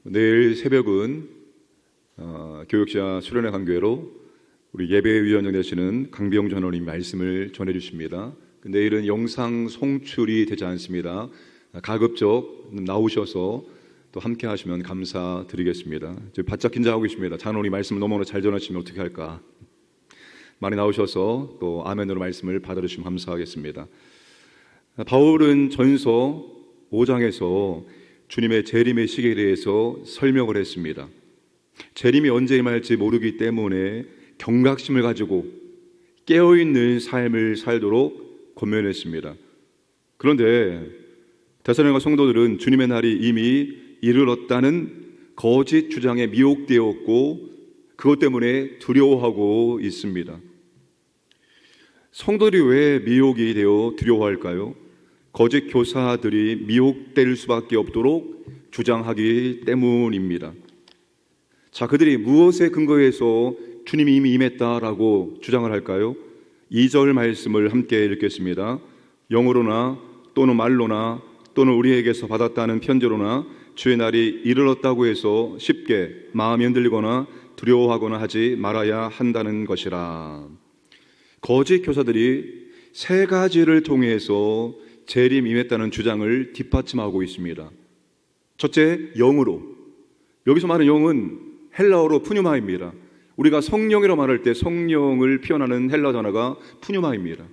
내일 새벽은 교육자 수련회 관계로 우리 예배위원장 되시는 강병 전원님 말씀을 전해주십니다. 내일은 영상 송출이 되지 않습니다. 가급적 나오셔서 또 함께 하시면 감사드리겠습니다. 바짝 긴장하고 계십니다. 장로님 말씀 너무나 잘 전하시면 어떻게 할까? 많이 나오셔서 또 아멘으로 말씀을 받아주시면 감사하겠습니다. 바울은 전서 5장에서 주님의 재림의 시기에 대해서 설명을 했습니다. 재림이 언제 임할지 모르기 때문에 경각심을 가지고 깨어있는 삶을 살도록 권면했습니다. 그런데 데살로니가 성도들은 주님의 날이 이미 이르렀다는 거짓 주장에 미혹되었고 그것 때문에 두려워하고 있습니다. 성도들이 왜 미혹이 되어 두려워할까요? 거짓 교사들이 미혹될 수밖에 없도록 주장하기 때문입니다. 자, 그들이 무엇에 근거해서 주님이 이미 임했다라고 주장을 할까요? 2절 말씀을 함께 읽겠습니다. 영으로나 또는 말로나 또는 우리에게서 받았다는 편지로나 주의 날이 이르렀다고 해서 쉽게 마음이 흔들리거나 두려워하거나 하지 말아야 한다는 것이라. 거짓 교사들이 세 가지를 통해서 재림 임했다는 주장을 뒷받침하고 있습니다. 첫째, 영으로. 여기서 말하는 영은 헬라어로 푸뉴마입니다. 우리가 성령이라고 말할 때 성령을 표현하는 헬라 단어가 푸뉴마입니다.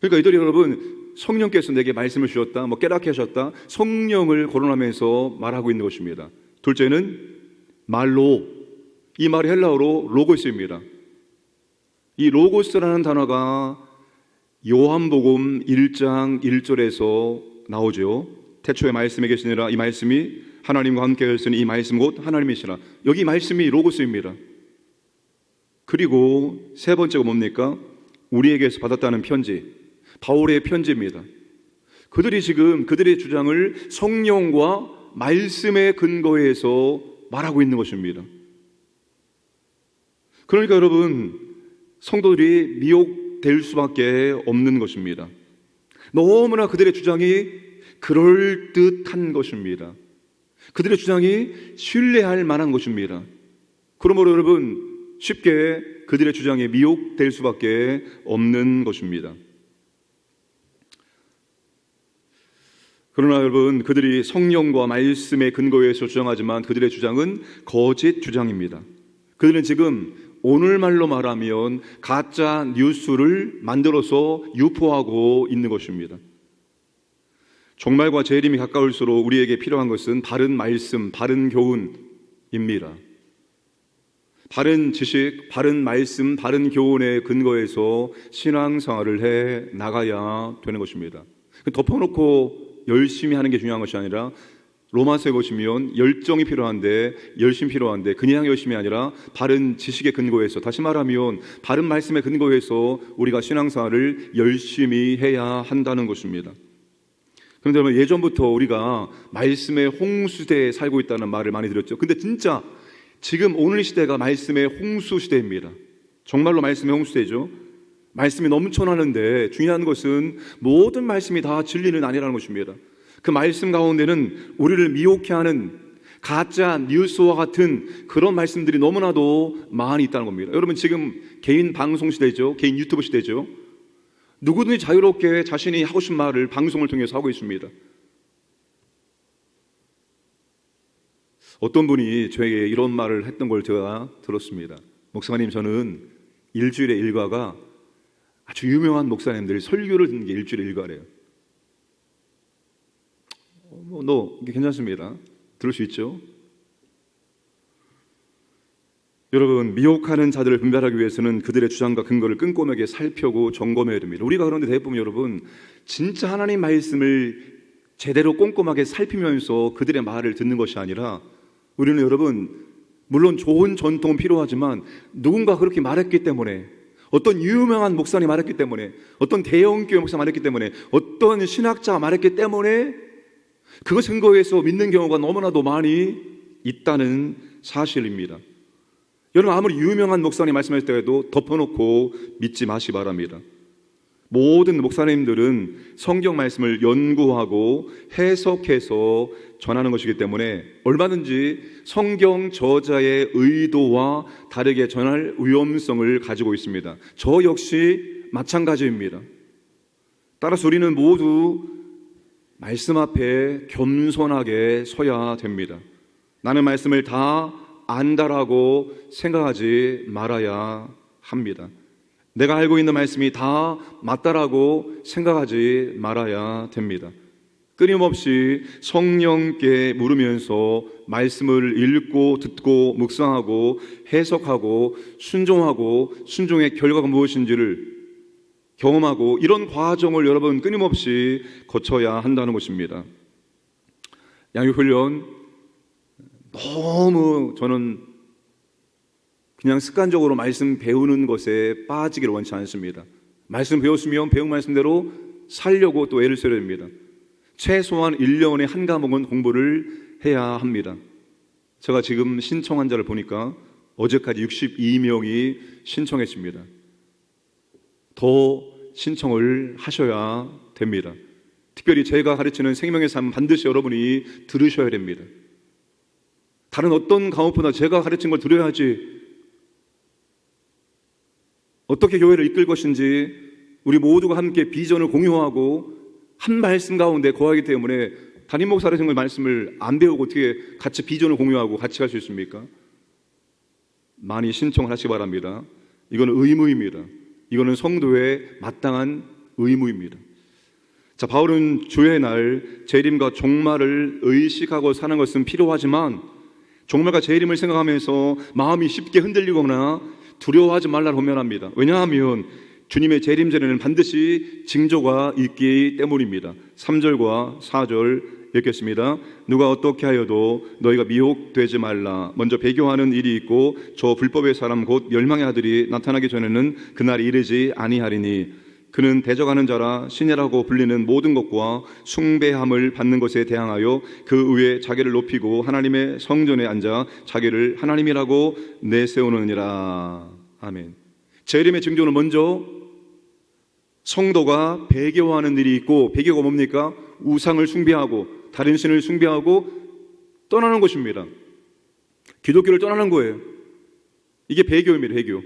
그러니까 이들이 여러분 성령께서 내게 말씀을 주셨다, 깨닫게 하셨다, 성령을 거론하면서 말하고 있는 것입니다. 둘째는 말로. 이 말이 헬라어로 로고스입니다. 이 로고스라는 단어가 요한복음 1장 1절에서 나오죠. 태초에 말씀이 계시니라. 이 말씀이 하나님과 함께 하였으니 이 말씀 곧 하나님이시라. 여기 말씀이 로고스입니다. 그리고 세 번째가 뭡니까? 우리에게서 받았다는 편지, 바울의 편지입니다. 그들이 지금 그들의 주장을 성령과 말씀에 근거해서 말하고 있는 것입니다. 그러니까 여러분, 성도들이 미혹될 수밖에 없는 것입니다. 너무나 그들의 주장이 그럴듯한 것입니다. 그들의 주장이 신뢰할 만한 것입니다. 그러므로 여러분, 쉽게 그들의 주장에 미혹될 수밖에 없는 것입니다. 그러나 여러분, 그들이 성령과 말씀에 근거해서 주장하지만 그들의 주장은 거짓 주장입니다. 그들은 지금 오늘말로 말하면 가짜 뉴스를 만들어서 유포하고 있는 것입니다. 종말과 재림이 가까울수록 우리에게 필요한 것은 바른 말씀, 바른 교훈입니다. 바른 지식, 바른 말씀, 바른 교훈에 근거해서 신앙생활을 해 나가야 되는 것입니다. 덮어놓고 열심히 하는 게 중요한 것이 아니라 로마서에 보시면 열정이 필요한데, 열심히 필요한데 그냥 열심이 아니라 바른 지식에 근거해서, 다시 말하면 바른 말씀에 근거해서 우리가 신앙생활을 열심히 해야 한다는 것입니다. 그런데 예전부터 우리가 말씀의 홍수대에 살고 있다는 말을 많이 들었죠. 근데 진짜 지금 오늘 시대가 말씀의 홍수 시대입니다. 정말로 말씀의 홍수대죠. 말씀이 넘쳐나는데 중요한 것은 모든 말씀이 다 진리는 아니라는 것입니다. 그 말씀 가운데는 우리를 미혹해 하는 가짜 뉴스와 같은 그런 말씀들이 너무나도 많이 있다는 겁니다. 여러분, 지금 개인 방송 시대죠. 개인 유튜브 시대죠. 누구든지 자유롭게 자신이 하고 싶은 말을 방송을 통해서 하고 있습니다. 어떤 분이 저에게 이런 말을 했던 걸 제가 들었습니다. 목사님, 저는 일주일에 일과가 아주 유명한 목사님들이 설교를 듣는 게 일주일에 일과래요. 이게 괜찮습니다. 들을 수 있죠? 여러분, 미혹하는 자들을 분별하기 위해서는 그들의 주장과 근거를 꼼꼼하게 살펴고 점검해야 됩니다. 우리가 그런데 대부분 여러분, 진짜 하나님 말씀을 제대로 꼼꼼하게 살피면서 그들의 말을 듣는 것이 아니라, 우리는 여러분, 물론 좋은 전통은 필요하지만 누군가 그렇게 말했기 때문에, 어떤 유명한 목사님이 말했기 때문에, 어떤 대형교회 목사가 말했기 때문에, 어떤 신학자가 말했기 때문에 그것에 근거해서 믿는 경우가 너무나도 많이 있다는 사실입니다. 여러분, 아무리 유명한 목사님 말씀하실 때에도 덮어놓고 믿지 마시기 바랍니다. 모든 목사님들은 성경 말씀을 연구하고 해석해서 전하는 것이기 때문에 얼마든지 성경 저자의 의도와 다르게 전할 위험성을 가지고 있습니다. 저 역시 마찬가지입니다. 따라서 우리는 모두 말씀 앞에 겸손하게 서야 됩니다. 나는 말씀을 다 안다라고 생각하지 말아야 합니다. 내가 알고 있는 말씀이 다 맞다라고 생각하지 말아야 됩니다. 끊임없이 성령께 물으면서 말씀을 읽고 듣고 묵상하고 해석하고 순종하고 순종의 결과가 무엇인지를 경험하고 이런 과정을 여러분 끊임없이 거쳐야 한다는 것입니다. 양육훈련 너무 저는 그냥 습관적으로 말씀 배우는 것에 빠지기를 원치 않습니다. 말씀 배웠으면 배운 말씀대로 살려고 또 애를 써야 됩니다. 최소한 1년에 한 과목은 공부를 해야 합니다. 제가 지금 신청 환자를 보니까 어제까지 62명이 신청했습니다. 더 신청을 하셔야 됩니다. 특별히 제가 가르치는 생명의 삶 반드시 여러분이 들으셔야 됩니다. 다른 어떤 과목보다 제가 가르친 걸 들어야지 어떻게 교회를 이끌 것인지 우리 모두가 함께 비전을 공유하고 한 말씀 가운데 거하기 때문에 담임 목사를 생각 말씀을 안 배우고 어떻게 같이 비전을 공유하고 같이 갈 수 있습니까? 많이 신청을 하시기 바랍니다. 이거는 의무입니다. 이거는 성도의 마땅한 의무입니다. 자, 바울은 주의 날 재림과 종말을 의식하고 사는 것은 필요하지만 종말과 재림을 생각하면서 마음이 쉽게 흔들리거나 두려워하지 말라고 호면합니다. 왜냐하면 주님의 재림 전에는 반드시 징조가 있기 때문입니다. 3절과 4절 읽겠습니다. 누가 어떻게 하여도 너희가 미혹되지 말라. 먼저 배교하는 일이 있고 저 불법의 사람 곧 멸망의 아들이 나타나기 전에는 그날이 이르지 아니하리니 그는 대적하는 자라 신이라고 불리는 모든 것과 숭배함을 받는 것에 대항하여 그 위에 자기를 높이고 하나님의 성전에 앉아 자기를 하나님이라고 내세우느니라. 아멘. 재림의 징조는 먼저 성도가 배교하는 일이 있고, 배교가 뭡니까? 우상을 숭배하고 다른 신을 숭배하고 떠나는 것입니다. 기독교를 떠나는 거예요. 이게 배교입니다. 배교.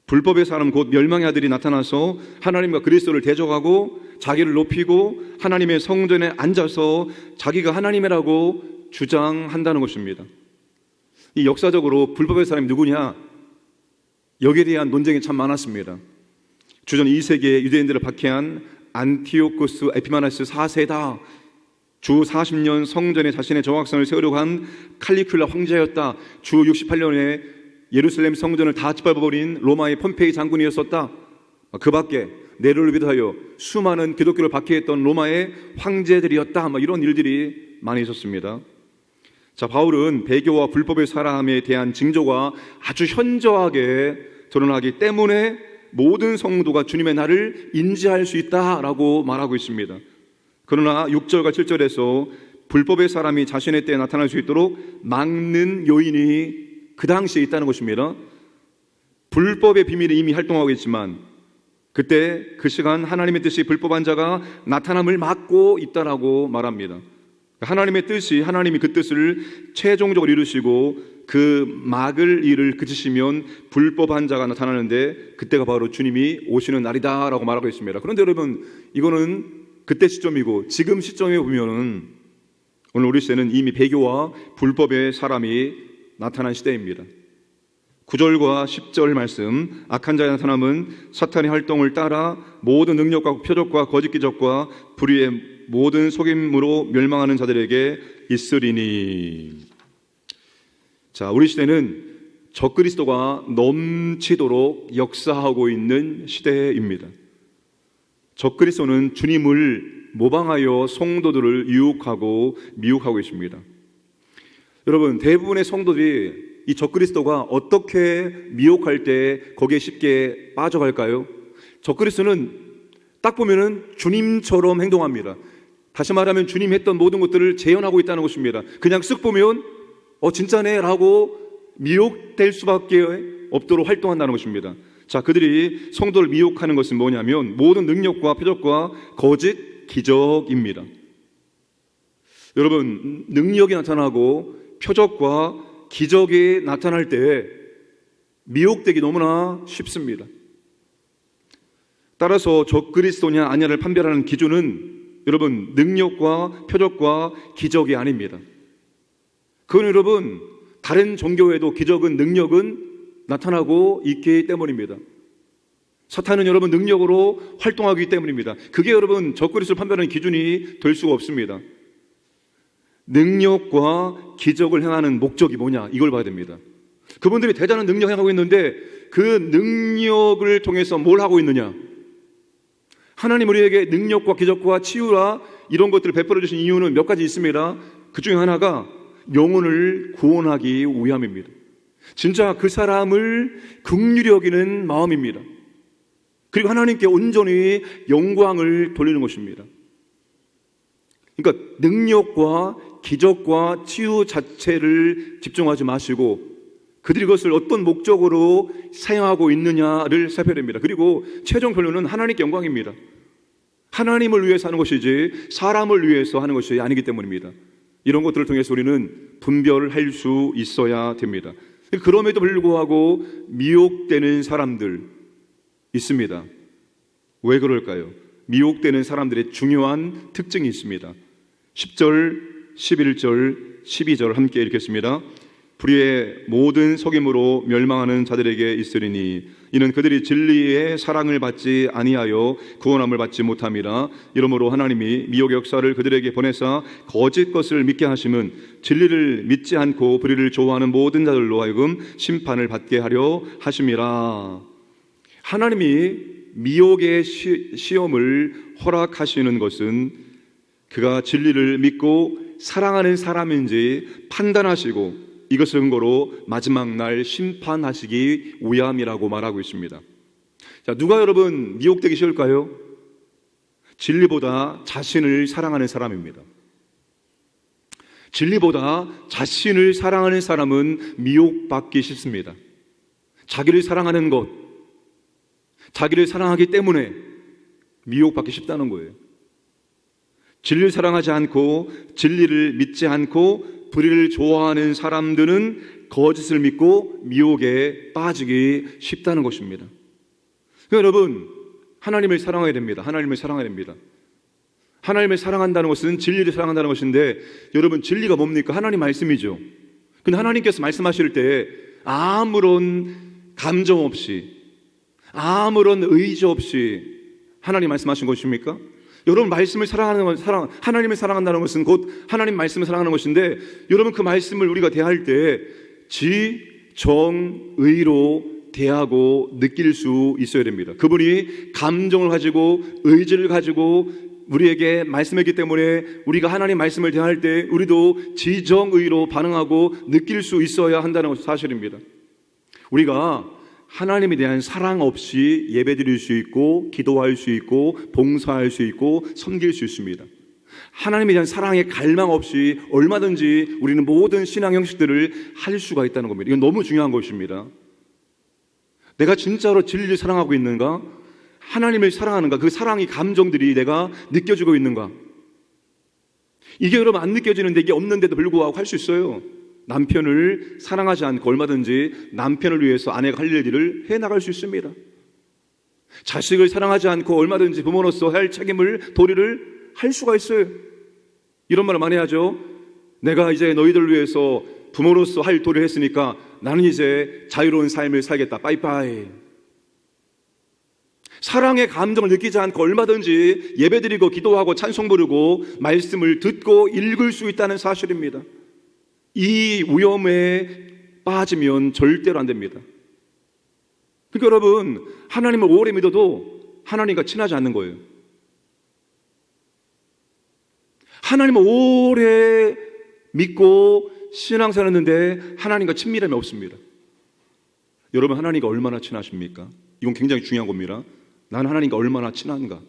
불법의 사람 곧 멸망의 아들이 나타나서 하나님과 그리스도를 대적하고 자기를 높이고 하나님의 성전에 앉아서 자기가 하나님이라고 주장한다는 것입니다. 이 역사적으로 불법의 사람이 누구냐? 여기에 대한 논쟁이 참 많았습니다. 주전 2세기에 유대인들을 박해한 안티오쿠스 에피마네스 4세다. 주 40년 성전에 자신의 정확성을 세우려고 한 칼리큘라 황제였다. 주 68년에 예루살렘 성전을 다 짓밟아버린 로마의 폼페이 장군이었었다. 그 밖에 네로를 비롯하여 수많은 기독교를 박해했던 로마의 황제들이었다. 이런 일들이 많이 있었습니다. 자, 바울은 배교와 불법의 사람에 대한 징조가 아주 현저하게 드러나기 때문에 모든 성도가 주님의 날을 인지할 수 있다라고 말하고 있습니다. 그러나 6절과 7절에서 불법의 사람이 자신의 때에 나타날 수 있도록 막는 요인이 그 당시에 있다는 것입니다. 불법의 비밀이 이미 활동하고 있지만 그때 그 시간 하나님의 뜻이 불법한 자가 나타남을 막고 있다라고 말합니다. 하나님의 뜻이, 하나님이 그 뜻을 최종적으로 이루시고 그 막을 일을 그치시면 불법한 자가 나타나는데 그때가 바로 주님이 오시는 날이다라고 말하고 있습니다. 그런데 여러분, 이거는 그때 시점이고 지금 시점에 보면은 오늘 우리 시대는 이미 배교와 불법의 사람이 나타난 시대입니다. 9절과 10절 말씀, 악한 자의 나타남은 사탄의 활동을 따라 모든 능력과 표적과 거짓 기적과 불의의 모든 속임으로 멸망하는 자들에게 있으리니. 자, 우리 시대는 적그리스도가 넘치도록 역사하고 있는 시대입니다. 적그리스도는 주님을 모방하여 성도들을 유혹하고 미혹하고 있습니다. 여러분, 대부분의 성도들이 이 적그리스도가 어떻게 미혹할 때 거기에 쉽게 빠져갈까요? 적그리스도는 딱 보면은 주님처럼 행동합니다. 다시 말하면 주님이 했던 모든 것들을 재현하고 있다는 것입니다. 그냥 쓱 보면 진짜네 라고 미혹될 수밖에 없도록 활동한다는 것입니다. 자, 그들이 성도를 미혹하는 것은 뭐냐면 모든 능력과 표적과 거짓 기적입니다. 여러분, 능력이 나타나고 표적과 기적이 나타날 때 미혹되기 너무나 쉽습니다. 따라서 적그리스도냐 아니냐를 판별하는 기준은 여러분 능력과 표적과 기적이 아닙니다. 그건 여러분 다른 종교에도 기적은 능력은 나타나고 있기 때문입니다. 사탄은 여러분 능력으로 활동하기 때문입니다. 그게 여러분 적그리스도를 판별하는 기준이 될 수가 없습니다. 능력과 기적을 행하는 목적이 뭐냐, 이걸 봐야 됩니다. 그분들이 대단한 능력 행하고 있는데 그 능력을 통해서 뭘 하고 있느냐? 하나님 우리에게 능력과 기적과 치유라 이런 것들을 베풀어 주신 이유는 몇 가지 있습니다. 그 중에 하나가 영혼을 구원하기 위함입니다. 진짜 그 사람을 긍휼히 여기는 마음입니다. 그리고 하나님께 온전히 영광을 돌리는 것입니다. 그러니까 능력과 기적과 치유 자체를 집중하지 마시고 그들이 그것을 어떤 목적으로 사용하고 있느냐를 살펴야 됩니다. 그리고 최종 결론은 하나님께 영광입니다. 하나님을 위해서 하는 것이지 사람을 위해서 하는 것이 아니기 때문입니다. 이런 것들을 통해서 우리는 분별을 할 수 있어야 됩니다. 그럼에도 불구하고 미혹되는 사람들 있습니다. 왜 그럴까요? 미혹되는 사람들의 중요한 특징이 있습니다. 10절, 11절, 12절 함께 읽겠습니다. 불의의 모든 속임으로 멸망하는 자들에게 있으리니 이는 그들이 진리의 사랑을 받지 아니하여 구원함을 받지 못함이라. 이러므로 하나님이 미혹의 역사를 그들에게 보내사 거짓 것을 믿게 하심은 진리를 믿지 않고 불의를 좋아하는 모든 자들로 하여금 심판을 받게 하려 하심이라. 하나님이 미혹의 시험을 허락하시는 것은 그가 진리를 믿고 사랑하는 사람인지 판단하시고 이것을 근거로 마지막 날 심판하시기 위함이라고 말하고 있습니다. 자, 누가 여러분 미혹되기 쉬울까요? 진리보다 자신을 사랑하는 사람입니다. 진리보다 자신을 사랑하는 사람은 미혹받기 쉽습니다. 자기를 사랑하는 것, 자기를 사랑하기 때문에 미혹받기 쉽다는 거예요. 진리를 사랑하지 않고 진리를 믿지 않고 불의를 좋아하는 사람들은 거짓을 믿고 미혹에 빠지기 쉽다는 것입니다. 그러니까 여러분, 하나님을 사랑해야 됩니다. 하나님을 사랑해야 됩니다. 하나님을 사랑한다는 것은 진리를 사랑한다는 것인데, 여러분 진리가 뭡니까? 하나님 말씀이죠. 근데 하나님께서 말씀하실 때 아무런 감정 없이, 아무런 의지 없이 하나님 말씀하신 것입니까? 여러분 말씀을 사랑하는 건 하나님을 사랑한다는 것은 곧 하나님 말씀을 사랑하는 것인데, 여러분 그 말씀을 우리가 대할 때 지정의로 대하고 느낄 수 있어야 됩니다. 그분이 감정을 가지고 의지를 가지고 우리에게 말씀했기 때문에 우리가 하나님 말씀을 대할 때 우리도 지정의로 반응하고 느낄 수 있어야 한다는 것이 사실입니다. 우리가 하나님에 대한 사랑 없이 예배드릴 수 있고 기도할 수 있고 봉사할 수 있고 섬길 수 있습니다. 하나님에 대한 사랑의 갈망 없이 얼마든지 우리는 모든 신앙 형식들을 할 수가 있다는 겁니다. 이건 너무 중요한 것입니다. 내가 진짜로 진리를 사랑하고 있는가? 하나님을 사랑하는가? 그 사랑의 감정들이 내가 느껴지고 있는가? 이게 여러분 안 느껴지는데, 이게 없는데도 불구하고 할 수 있어요. 남편을 사랑하지 않고 얼마든지 남편을 위해서 아내가 할 일들을 해나갈 수 있습니다. 자식을 사랑하지 않고 얼마든지 부모로서 할 책임을, 도리를 할 수가 있어요. 이런 말을 많이 하죠. 내가 이제 너희들을 위해서 부모로서 할 도리를 했으니까 나는 이제 자유로운 삶을 살겠다. 빠이빠이. 사랑의 감정을 느끼지 않고 얼마든지 예배드리고 기도하고 찬송 부르고 말씀을 듣고 읽을 수 있다는 사실입니다. 이 위험에 빠지면 절대로 안 됩니다. 그러니까 여러분, 하나님을 오래 믿어도 하나님과 친하지 않는 거예요. 하나님을 오래 믿고 신앙생활 했는데 하나님과 친밀함이 없습니다. 여러분, 하나님과 얼마나 친하십니까? 이건 굉장히 중요한 겁니다. 나는 하나님과 얼마나 친한가?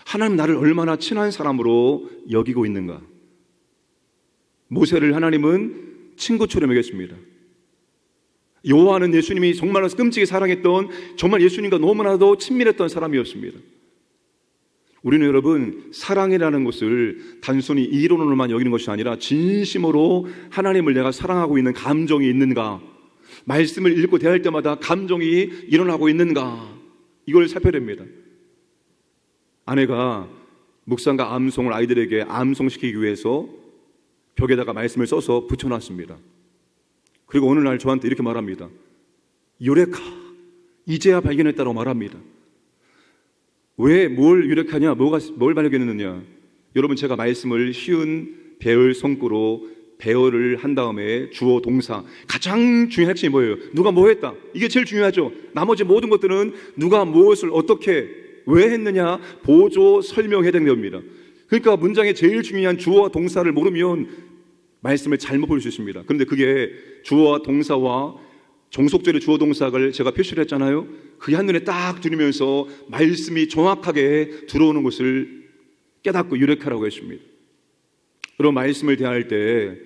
하나님 나를 얼마나 친한 사람으로 여기고 있는가? 모세를 하나님은 친구처럼 여겼습니다. 요한은 예수님이 정말로 끔찍이 사랑했던, 정말 예수님과 너무나도 친밀했던 사람이었습니다. 우리는 여러분, 사랑이라는 것을 단순히 이론으로만 여기는 것이 아니라 진심으로 하나님을 내가 사랑하고 있는 감정이 있는가, 말씀을 읽고 대할 때마다 감정이 일어나고 있는가, 이걸 살펴야 됩니다. 아내가 묵상과 암송을 아이들에게 암송시키기 위해서 벽에다가 말씀을 써서 붙여놨습니다. 그리고 어느 날 저한테 이렇게 말합니다. 유레카, 이제야 발견했다고 말합니다. 왜 뭘 유레카냐, 뭘 발견했느냐? 여러분, 제가 말씀을 쉬운 배열 성구로 배열을 한 다음에 주어 동사, 가장 중요한 핵심이 뭐예요? 누가 뭐 했다, 이게 제일 중요하죠. 나머지 모든 것들은 누가 무엇을 어떻게 왜 했느냐, 보조 설명해야 되는 겁니다. 그러니까 문장의 제일 중요한 주어와 동사를 모르면 말씀을 잘못 볼 수 있습니다. 그런데 그게 주어와 동사와 종속절의 주어 동사를 제가 표시를 했잖아요. 그게 한눈에 딱 들으면서 말씀이 정확하게 들어오는 것을 깨닫고 유레카라고 했습니다. 그럼 말씀을 대할 때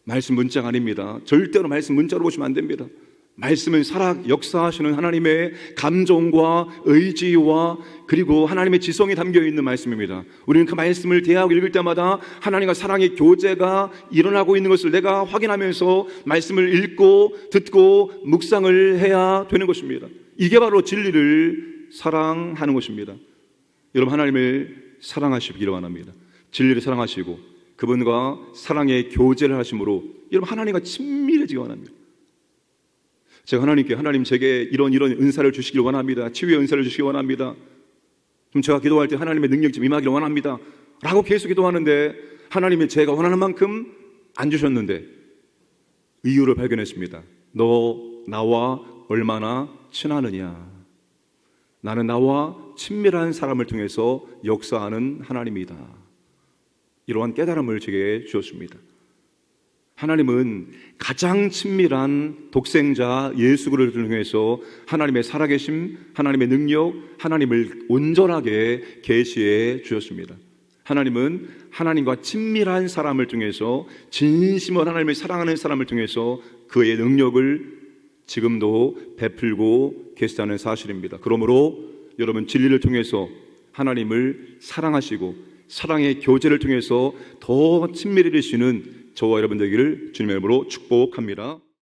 말씀 문자가 아닙니다. 절대로 말씀 문자로 보시면 안 됩니다. 말씀은 살아 역사하시는 하나님의 감정과 의지와 그리고 하나님의 지성이 담겨있는 말씀입니다. 우리는 그 말씀을 대하고 읽을 때마다 하나님과 사랑의 교제가 일어나고 있는 것을 내가 확인하면서 말씀을 읽고 듣고 묵상을 해야 되는 것입니다. 이게 바로 진리를 사랑하는 것입니다. 여러분, 하나님을 사랑하시기를 원합니다. 진리를 사랑하시고 그분과 사랑의 교제를 하심으로 여러분, 하나님과 친밀해지기 원합니다. 제가 하나님께, 하나님 제게 이런 은사를 주시길 원합니다. 치유의 은사를 주시기 원합니다. 좀 제가 기도할 때 하나님의 능력이 좀 임하기를 원합니다 라고 계속 기도하는데 하나님이 제가 원하는 만큼 안 주셨는데 이유를 발견했습니다. 너 나와 얼마나 친하느냐. 나는 나와 친밀한 사람을 통해서 역사하는 하나님이다. 이러한 깨달음을 제게 주었습니다. 하나님은 가장 친밀한 독생자 예수 그리스도를 통해서 하나님의 살아계심, 하나님의 능력, 하나님을 온전하게 계시해 주셨습니다. 하나님은 하나님과 친밀한 사람을 통해서, 진심으로 하나님을 사랑하는 사람을 통해서 그의 능력을 지금도 베풀고 계시다는 사실입니다. 그러므로 여러분, 진리를 통해서 하나님을 사랑하시고 사랑의 교제를 통해서 더 친밀해지시는 저와 여러분 되기를 주님의 이름으로 축복합니다.